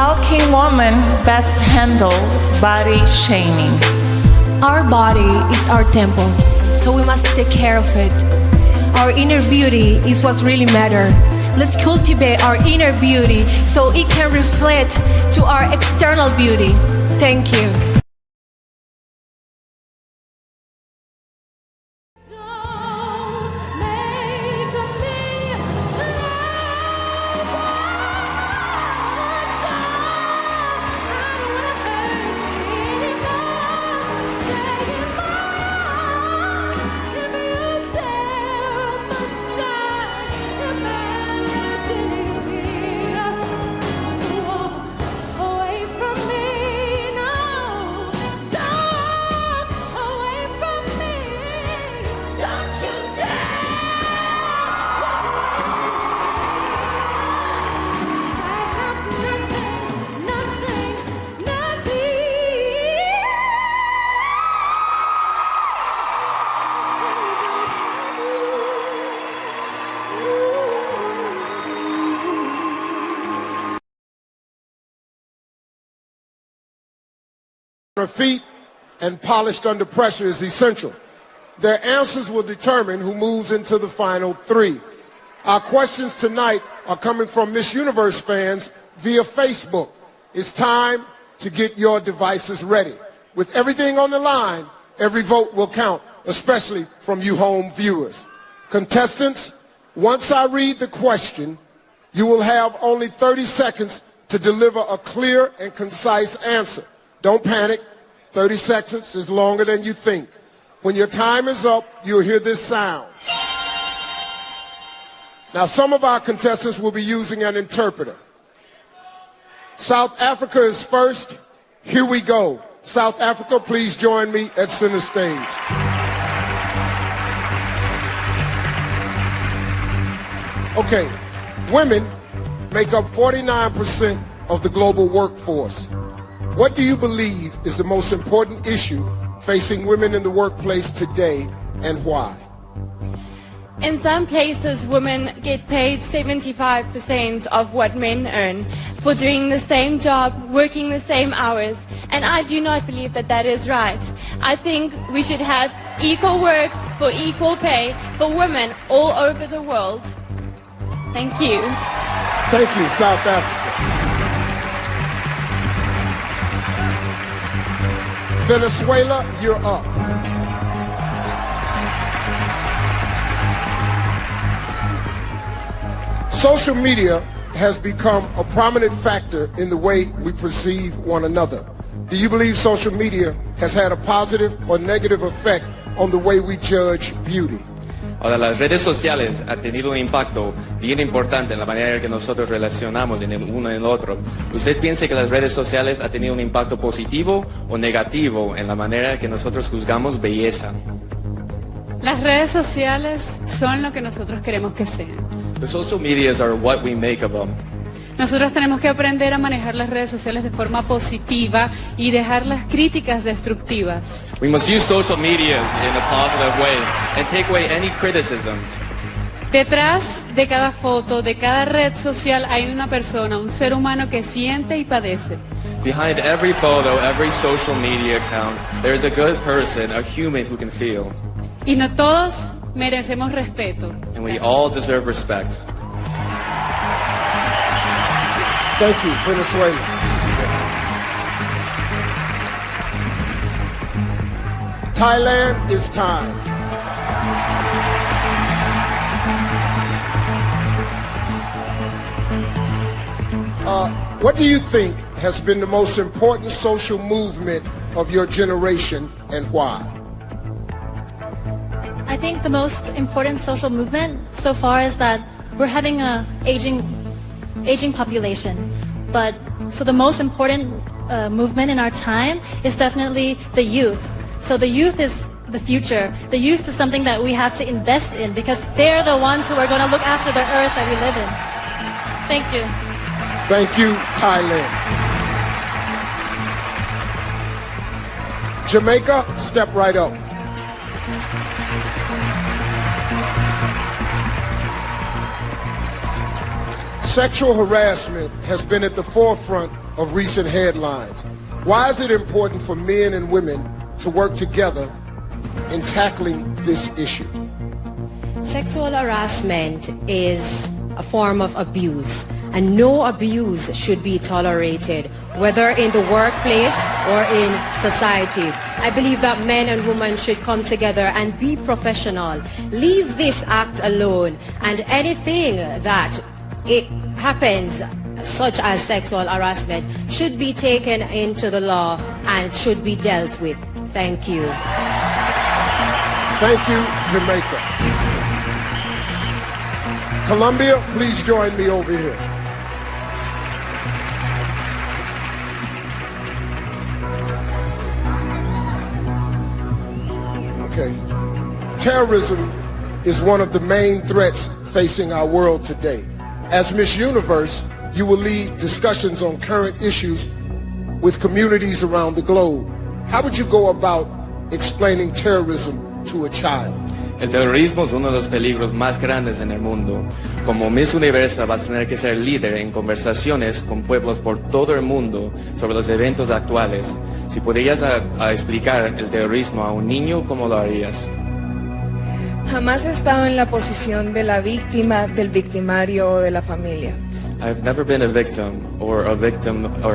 How can women best handle body shaming? Our body is our temple, so we must take care of it. Our inner beauty is what really matters. Let's cultivate our inner beauty so it can reflect to our external beauty. Thank you. Feet and polished under pressure is essential. Their answers will determine who moves into the final three. Our questions tonight are coming from Miss Universe fans via Facebook. It's time to get your devices ready. With everything on the line, every vote will count, especially from you home viewers. Contestants, once I read the question, you will have only 30 seconds to deliver a clear and concise answer. Don't panic. 30 seconds is longer than you think. When your time is up, you'll hear this sound. Now, some of our contestants will be using an interpreter. South Africa is first. Here we go. South Africa, please join me at center stage. Okay, women make up 49% of the global workforce. What do you believe is the most important issue facing women in the workplace today, and why? In some places, women get paid 75% of what men earn for doing the same job, working the same hours, and I do not believe that that is right. I think we should have equal work for equal pay for women all over the world. Thank you. Thank you, South Africa. Venezuela, you're up. Social media has become a prominent factor in the way we perceive one another. Do you believe social media has had a positive or negative effect on the way we judge beauty? Ahora, las redes sociales han tenido un impacto bien importante en la manera en que nosotros relacionamos en el uno en el otro. ¿Usted piensa que las redes sociales han tenido un impacto positivo o negativo en la manera en que nosotros juzgamos belleza? Las redes sociales son lo que nosotros queremos que sean. The social medias are what we make of them. Nosotros tenemos que aprender a manejar las redes sociales de forma positiva y dejar las críticas destructivas. We must use social medias in a positive way and take away any criticism. Detrás de cada foto, de cada red social hay una persona, un ser humano que siente y padece. Behind every photo, every social media account, there is a good person, a human who can feel. Y no todos merecemos respeto. And we all deserve respect. Thank you, Venezuela. Thailand, it's time. What do you think has been the most important social movement of your generation, and why? I think the most important social movement so far is that we're having a aging population. But so the most important movement in our time is definitely the youth. So the youth is the future. The youth is something that we have to invest in because they're the ones who are going to look after the earth that we live in. Thank you. Thank you, Thailand. Jamaica, step right up. Sexual harassment has been at the forefront of recent headlines. Why is it important for men and women to work together in tackling this issue? Sexual harassment is a form of abuse, and no abuse should be tolerated, whether in the workplace or in society. I believe that men and women should come together and be professional. Leave this act alone, and anything that it happens, such as sexual harassment, should be taken into the law and should be dealt with. Thank you. Thank you, Jamaica. Colombia, please join me over here. Okay. Terrorism is one of the main threats facing our world today. As Miss Universe, you will lead discussions on current issues with communities around the globe. How would you go about explaining terrorism to a child? El terrorismo es uno de los peligros más grandes en el mundo. Como Miss Universa vas a tener que ser líder en conversaciones con pueblos por todo el mundo sobre los eventos actuales. Si podrías explicar el terrorismo a un niño, ¿cómo lo harías? Jamás he estado en la posición de la víctima, del victimario o de la familia. I've never been a victim or a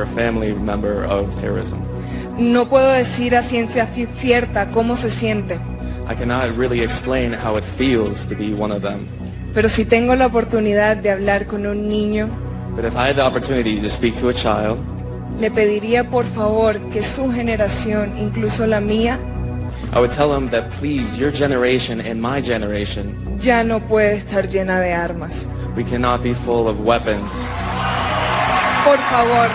family member of terrorism. No puedo decir a ciencia cierta cómo se siente. I cannot really explain how it feels to be one of them. Pero si tengo la oportunidad de hablar con un niño, But if I had the opportunity to speak to a child, le pediría por favor que su generación, incluso la mía, I would tell him that please, your generation and my generation, ya no puede estar llena de armas. we cannot be full of weapons. Por favor,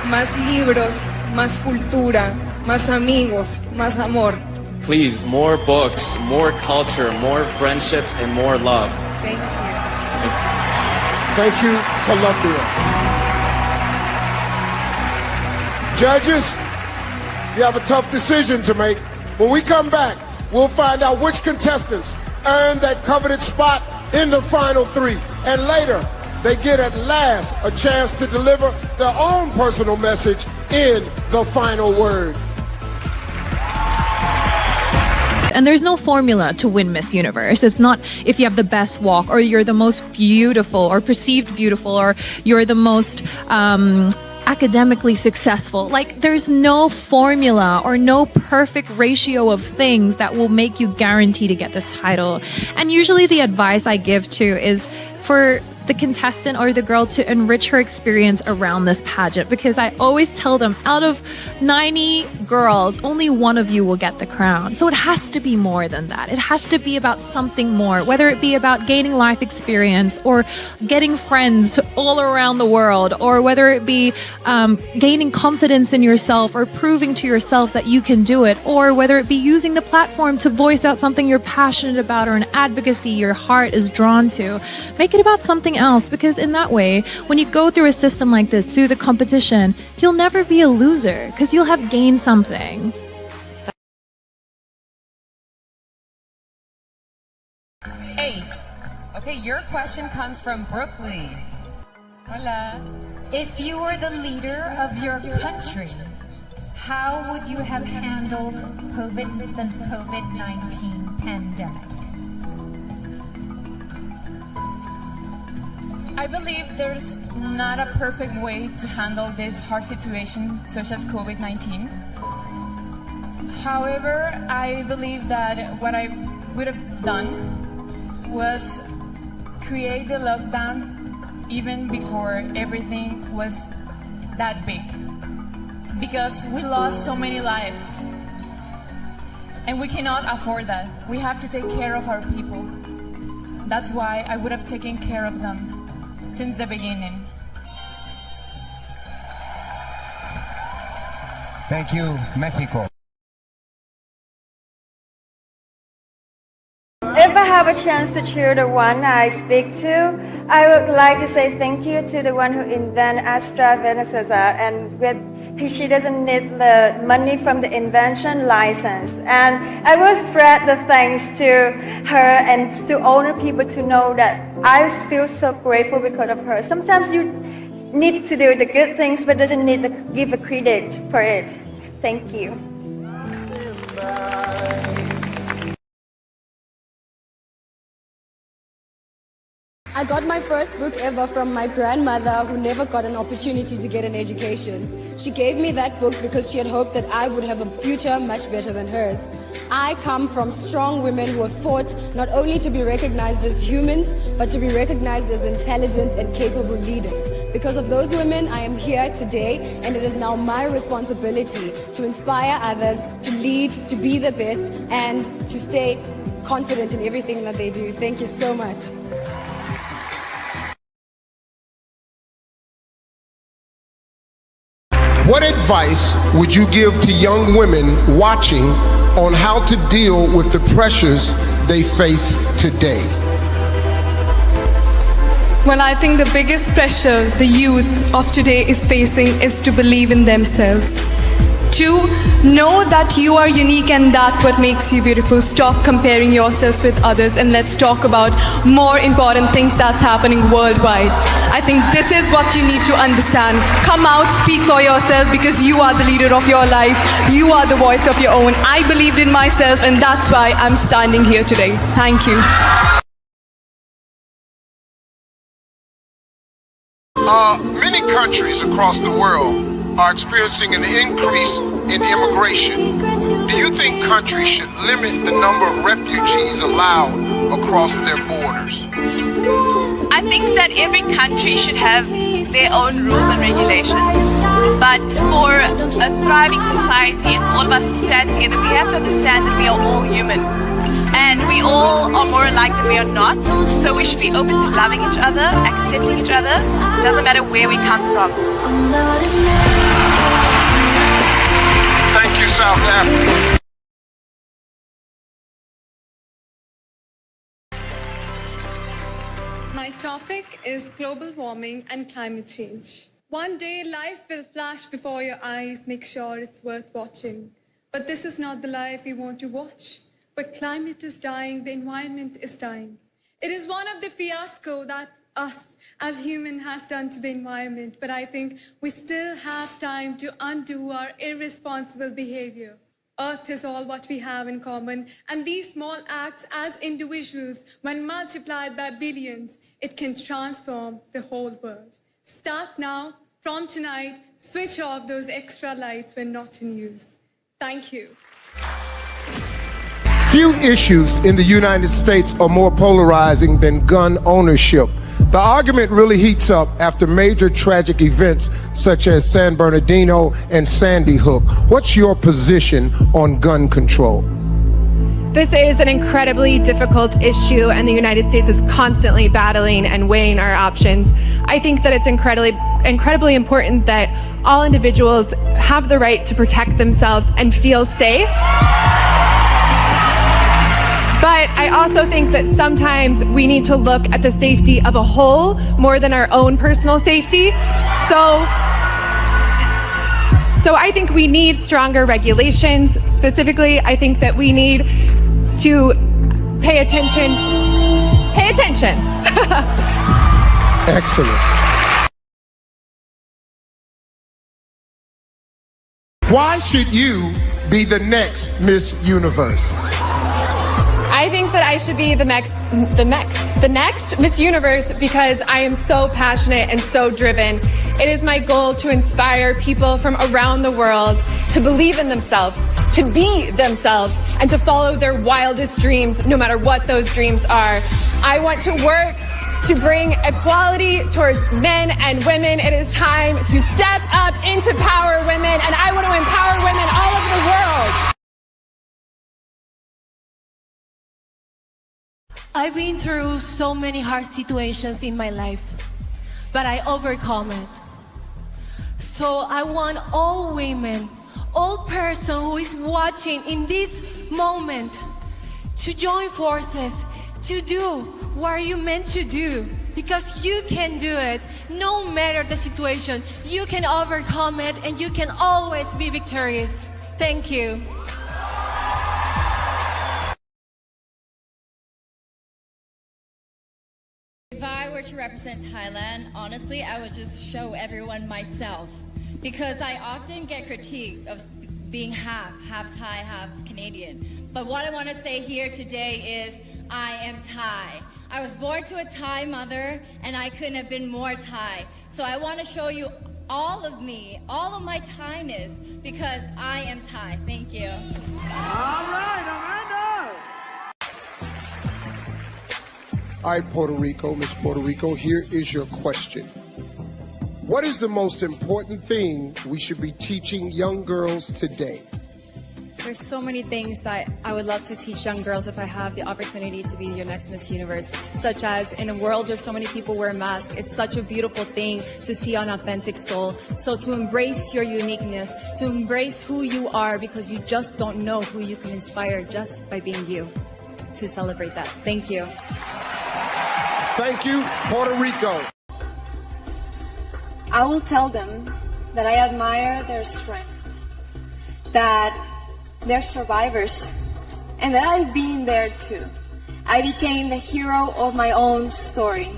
más libros, más cultura, más amigos, más amor. Please, more books, more culture, more friendships, and more love. Thank you. Thank you, Colombia. Judges, you have a tough decision to make. When we come back, we'll find out which contestants earned that coveted spot in the final three. And later, they get at last a chance to deliver their own personal message in the final word. And there's no formula to win Miss Universe. It's not if you have the best walk or you're the most beautiful or perceived beautiful or you're the most academically successful. Like, there's no formula or no perfect ratio of things that will make you guarantee to get this title. And usually the advice I give to is for the contestant or the girl to enrich her experience around this pageant, because I always tell them, out of 90 girls, only one of you will get the crown. So it has to be more than that. It has to be about something more, whether it be about gaining life experience or getting friends all around the world, or whether it be gaining confidence in yourself or proving to yourself that you can do it, or whether it be using the platform to voice out something you're passionate about or an advocacy your heart is drawn to. Make it about something else, because in that way, when you go through a system like this, through the competition, you'll never be a loser because you'll have gained something. Hey, okay, your question comes from Brooklyn. Hola. If you were the leader of your country, how would you have handled the COVID-19 pandemic? I believe there's not a perfect way to handle this hard situation such as COVID-19. However, I believe that what I would have done was create the lockdown even before everything was that big. Because we lost so many lives and we cannot afford that. We have to take care of our people. That's why I would have taken care of them since the beginning. Thank you, Mexico. If I have a chance to cheer the one I speak to, I would like to say thank you to the one who invented AstraZeneca, and she doesn't need the money from the invention license. And I will spread the thanks to her and to all the people to know that I feel so grateful because of her. Sometimes you need to do the good things, but doesn't need to give a credit for it. Thank you. I got my first book ever from my grandmother, who never got an opportunity to get an education. She gave me that book because she had hoped that I would have a future much better than hers. I come from strong women who have fought not only to be recognized as humans, but to be recognized as intelligent and capable leaders. Because of those women, I am here today, and it is now my responsibility to inspire others, to lead, to be the best, and to stay confident in everything that they do. Thank you so much. What advice would you give to young women watching on how to deal with the pressures they face today? Well, I think the biggest pressure the youth of today is facing is to believe in themselves. To know that you are unique and that what makes you beautiful. Stop comparing yourselves with others, and let's talk about more important things that's happening worldwide. I think this is what you need to understand. Come out, speak for yourself, because you are the leader of your life. You are the voice of your own. I believed in myself, and that's why I'm standing here today. Thank you. Many countries across the world are experiencing an increase in immigration. Do you think countries should limit the number of refugees allowed across their borders? I think that every country should have their own rules and regulations. But for a thriving society and for all of us to stand together, we have to understand that we are all human. And we all are more alike than we are not. So we should be open to loving each other, accepting each other. Doesn't matter where we come from. Thank you, South Africa. My topic is global warming and climate change. One day life will flash before your eyes, make sure it's worth watching. But this is not the life we want to watch. But climate is dying, the environment is dying. It is one of the fiasco that us as humans has done to the environment, but I think we still have time to undo our irresponsible behavior. Earth is all what we have in common, and these small acts as individuals, when multiplied by billions, it can transform the whole world. Start now, from tonight, switch off those extra lights when not in use. Thank you. Few issues in the United States are more polarizing than gun ownership. The argument really heats up after major tragic events such as San Bernardino and Sandy Hook. What's your position on gun control? This is an incredibly difficult issue, and the United States is constantly battling and weighing our options. I think that it's incredibly important that all individuals have the right to protect themselves and feel safe. But I also think that sometimes we need to look at the safety of a whole more than our own personal safety. So I think we need stronger regulations. Specifically, I think that we need to pay attention. Pay attention. Excellent. Why should you be the next Miss Universe? I think that I should be the next Miss Universe because I am so passionate and so driven. It is my goal to inspire people from around the world to believe in themselves, to be themselves, and to follow their wildest dreams, no matter what those dreams are. I want to work to bring equality towards men and women. It is time to step up into power women, and I want to empower women all over the world. I've been through so many hard situations in my life, but I overcome it. So I want all women, all person who is watching in this moment to join forces to do what you meant to do, because you can do it. No matter the situation, you can overcome it and you can always be victorious. Thank you. If I were to represent Thailand, honestly, I would just show everyone myself, because I often get critiqued of being half Thai, half Canadian. But what I want to say here today is I am Thai. I was born to a Thai mother, and I couldn't have been more Thai. So I want to show you all of me, all of my Thainess, because I am Thai. Thank you. All right, Amanda. All right, Puerto Rico, Miss Puerto Rico, here is your question. What is the most important thing we should be teaching young girls today? There's so many things that I would love to teach young girls if I have the opportunity to be your next Miss Universe, such as in a world where so many people wear masks, it's such a beautiful thing to see an authentic soul. So to embrace your uniqueness, to embrace who you are, because you just don't know who you can inspire just by being you. To celebrate that. Thank you. Thank you, Puerto Rico. I will tell them that I admire their strength, that they're survivors, and that I've been there too. I became the hero of my own story.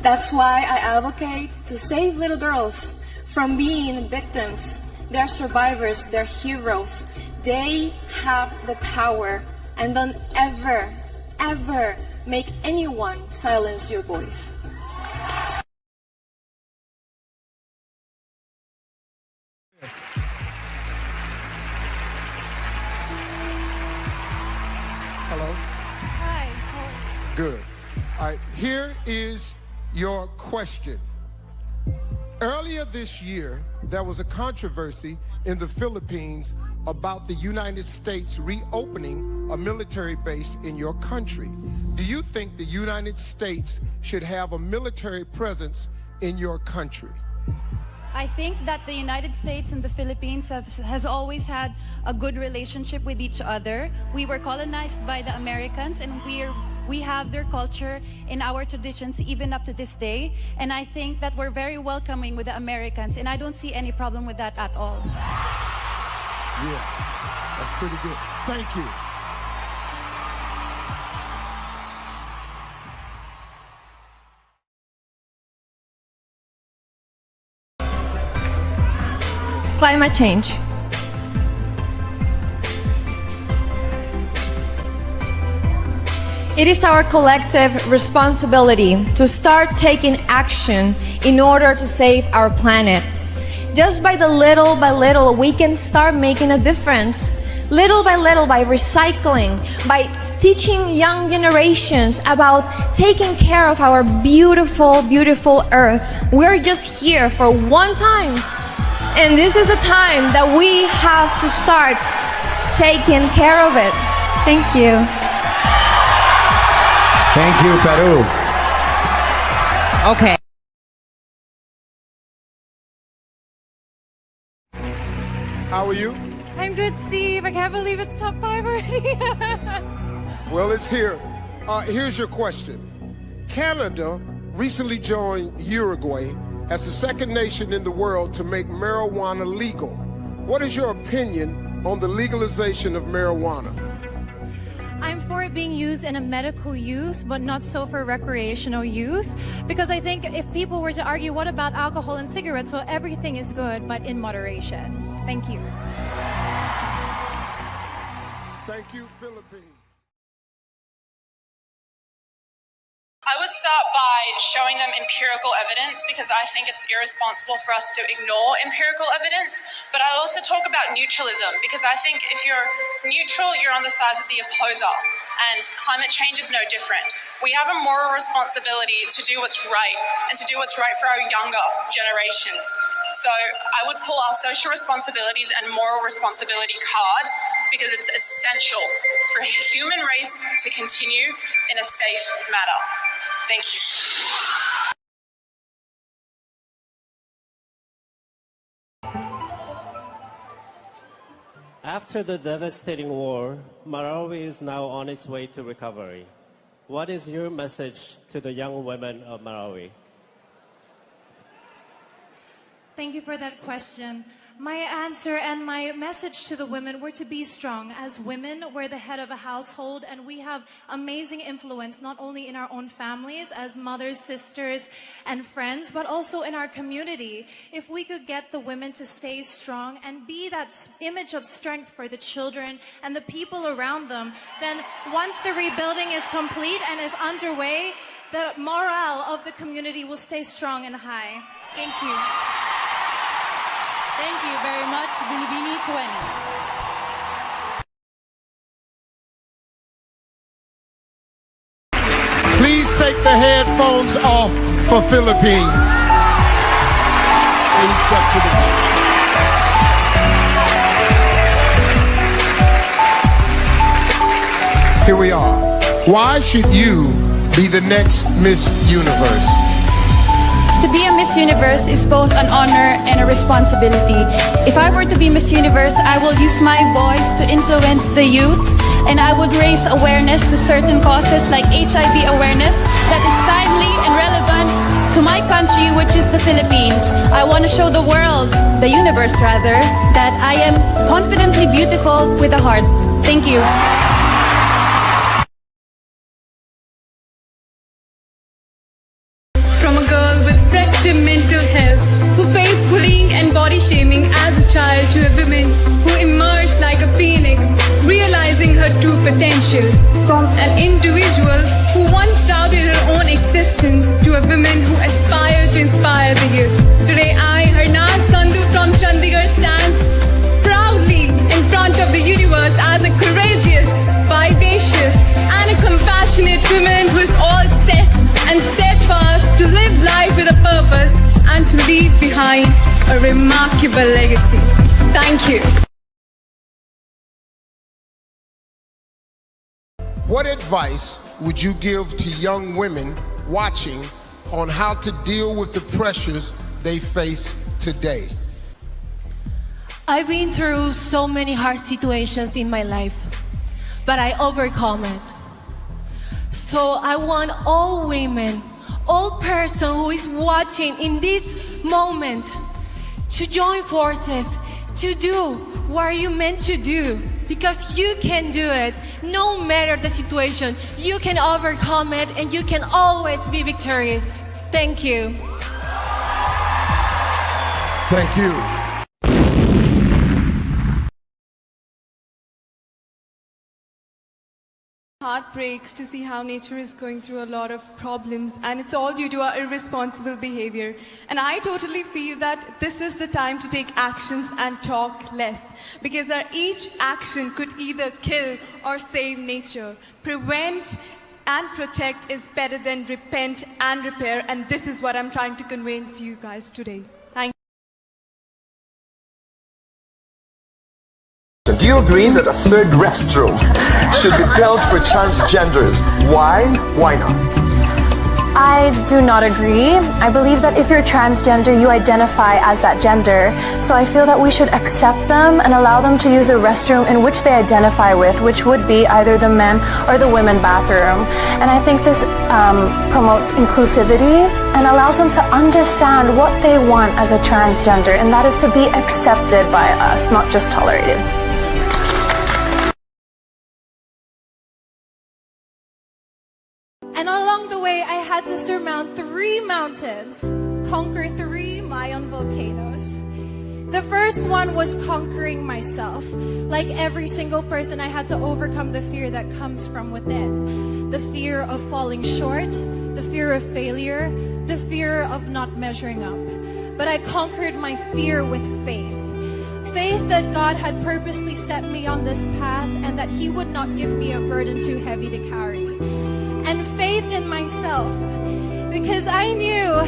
That's why I advocate to save little girls from being victims. They're survivors, they're heroes. They have the power, and don't ever, ever make anyone silence your voice. Hello? Hi. Good. All right, here is your question. Earlier this year, there was a controversy in the Philippines about the United States reopening a military base in your country. Do you think the United States should have a military presence in your country? I think that the United States and the Philippines has always had a good relationship with each other. We were colonized by the Americans, and we have their culture and our traditions even up to this day. And I think that we're very welcoming with the Americans, and I don't see any problem with that at all. Yeah, that's pretty good. Thank you. Climate change. It is our collective responsibility to start taking action in order to save our planet. Just by little, we can start making a difference. Little by little, by recycling, by teaching young generations about taking care of our beautiful, beautiful Earth. We're just here for one time. And this is the time that we have to start taking care of it. Thank you. Thank you, Peru. Okay. How are you? I'm good, Steve. I can't believe it's top 5 already. Well, it's here. Here's your question. Canada recently joined Uruguay as the second nation in the world to make marijuana legal. What is your opinion on the legalization of marijuana? I'm for it being used in a medical use, but not so for recreational use. Because I think if people were to argue, what about alcohol and cigarettes? Well, everything is good, but in moderation. Thank you. Thank you, Philippines. I would start by showing them empirical evidence, because I think it's irresponsible for us to ignore empirical evidence. But I'll also talk about neutralism, because I think if you're neutral, you're on the side of the opposer. And climate change is no different. We have a moral responsibility to do what's right, and to do what's right for our younger generations. So I would pull our social responsibilities and moral responsibility card, because it's essential for the human race to continue in a safe manner. Thank you. After the devastating war, Marawi is now on its way to recovery. what is your message to the young women of Marawi? Thank you for that question. My answer and my message to the women were to be strong. As women, we're the head of a household and we have amazing influence, not only in our own families as mothers, sisters, and friends, but also in our community. If we could get the women to stay strong and be that image of strength for the children and the people around them, then once the rebuilding is complete and is underway, the morale of the community will stay strong and high. Thank you. Thank you very much, Binibini 20. Please take the headphones off for Philippines. Please step to the Here we are. Why should you be the next Miss Universe? To be a Miss Universe is both an honor and a responsibility. If I were to be Miss Universe, I will use my voice to influence the youth, and I would raise awareness to certain causes like HIV awareness that is timely and relevant to my country, which is the Philippines. I want to show the world, the universe rather, that I am confidently beautiful with a heart. Thank you. From a girl with fractured mental health, who faced bullying and body shaming as a child, to a woman who emerged like a phoenix, realizing her true potential. From an individual who once doubted her own existence, to a woman who aspired to inspire the youth. Today I, Harnaaz Sandhu from Chandigarh, stands proudly in front of the universe as a courageous, vivacious, and a compassionate woman who is all set and steadfast to live life with a purpose and to leave behind a remarkable legacy. Thank you. What advice would you give to young women watching on how to deal with the pressures they face today? I've been through so many hard situations in my life, but I overcome it. So I want all women, all person who is watching in this moment to join forces, to do what you're meant to do, because you can do it. No matter the situation, you can overcome it and you can always be victorious. Thank you. Thank you. Heart breaks to see how nature is going through a lot of problems, and it's all due to our irresponsible behavior. And I totally feel that this is the time to take actions and talk less, because each action could either kill or save nature. Prevent and protect is better than repent and repair, and this is what I'm trying to convince you guys today. Thank you. Do you agree that a third restroom should be built for transgenders? Why? Why not? I do not agree. I believe that if you're transgender, you identify as that gender. So I feel that we should accept them and allow them to use the restroom in which they identify with, which would be either the men or the women bathroom. And I think this promotes inclusivity and allows them to understand what they want as a transgender, and that is to be accepted by us, not just tolerated. And along the way, I had to surmount 3 mountains, conquer 3 Mayan volcanoes. The first one was conquering myself. Like every single person, I had to overcome the fear that comes from within. The fear of falling short, the fear of failure, the fear of not measuring up. But I conquered my fear with faith. Faith that God had purposely set me on this path and that He would not give me a burden too heavy to carry. And faith in myself, because I knew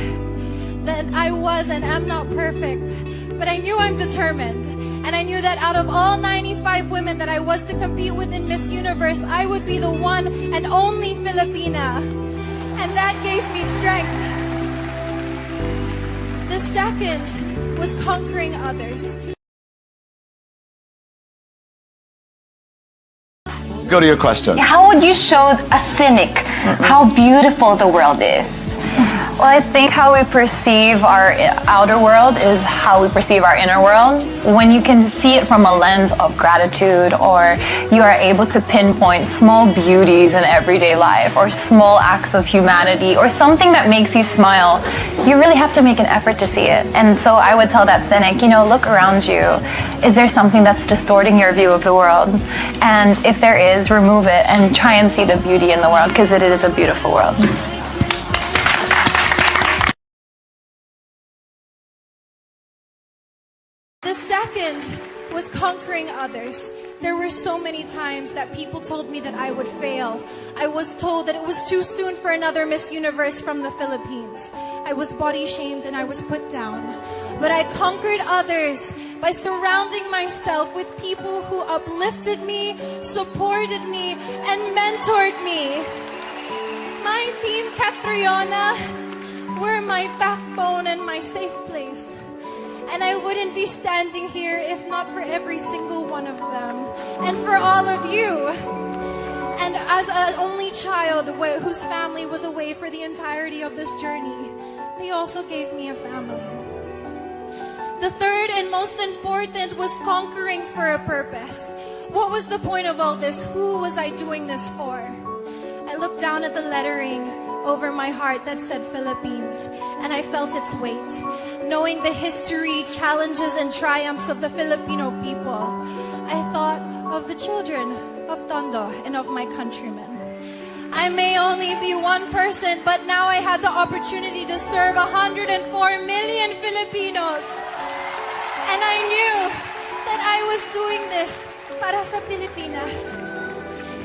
that I was and am not perfect, but I knew I'm determined. And I knew that out of all 95 women that I was to compete with in Miss Universe, I would be the one and only Filipina. And that gave me strength. The second was conquering others. go to your question. How would you show a cynic how beautiful the world is? Well, I think how we perceive our outer world is how we perceive our inner world. When you can see it from a lens of gratitude, or you are able to pinpoint small beauties in everyday life, or small acts of humanity, or something that makes you smile, you really have to make an effort to see it. And so I would tell that cynic, look around you. Is there something that's distorting your view of the world? And if there is, remove it and try and see the beauty in the world, because it is a beautiful world. The second was conquering others. There were so many times that people told me that I would fail. I was told that it was too soon for another Miss Universe from the Philippines. I was body shamed and I was put down. But I conquered others by surrounding myself with people who uplifted me, supported me, and mentored me. My team, Catriona, were my backbone and my safe place. And I wouldn't be standing here if not for every single one of them. And for all of you. And as an only child whose family was away for the entirety of this journey, they also gave me a family. The third and most important was conquering for a purpose. What was the point of all this? Who was I doing this for? I looked down at the lettering over my heart that said Philippines, and I felt its weight. Knowing the history, challenges, and triumphs of the Filipino people, I thought of the children of Tondo and of my countrymen. I may only be one person, but now I had the opportunity to serve 104 million Filipinos. And I knew that I was doing this para sa Pilipinas.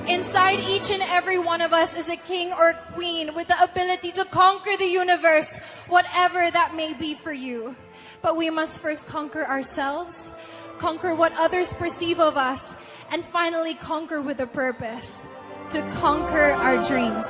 Inside each and every one of us is a king or queen with the ability to conquer the universe, whatever that may be for you. But we must first conquer ourselves, conquer what others perceive of us, and finally conquer with a purpose, to conquer our dreams.